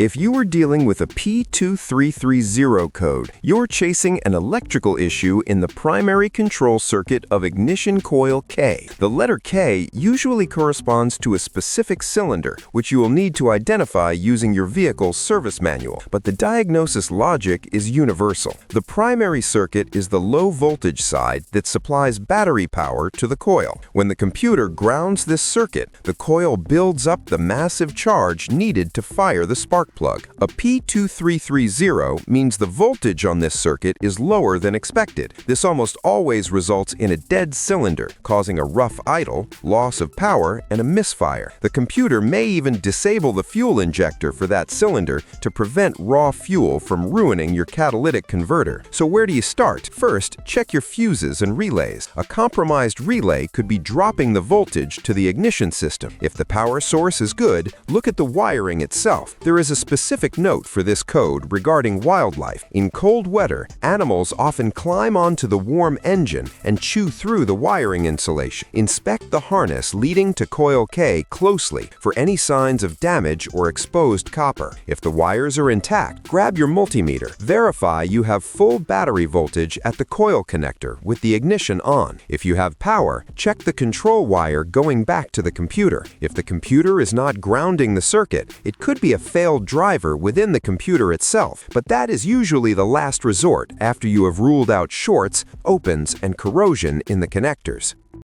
If you are dealing with a P2330 code, you're chasing an electrical issue in the primary control circuit of Ignition Coil K. The letter K usually corresponds to a specific cylinder, which you will need to identify using your vehicle's service manual. But the diagnosis logic is universal. The primary circuit is the low voltage side that supplies battery power to the coil. When the computer grounds this circuit, the coil builds up the massive charge needed to fire the spark plug. A P2330 means the voltage on this circuit is lower than expected. This almost always results in a dead cylinder, causing a rough idle, loss of power, and a misfire. The computer may even disable the fuel injector for that cylinder to prevent raw fuel from ruining your catalytic converter. So where do you start? First, check your fuses and relays. A compromised relay could be dropping the voltage to the ignition system. If the power source is good, look at the wiring itself. There is a specific note for this code regarding wildlife. In cold weather, animals often climb onto the warm engine and chew through the wiring insulation. Inspect the harness leading to coil K closely for any signs of damage or exposed copper. If the wires are intact, grab your multimeter. Verify you have full battery voltage at the coil connector with the ignition on. If you have power, check the control wire going back to the computer. If the computer is not grounding the circuit, it could be a failed driver within the computer itself, but that is usually the last resort after you have ruled out shorts, opens, and corrosion in the connectors.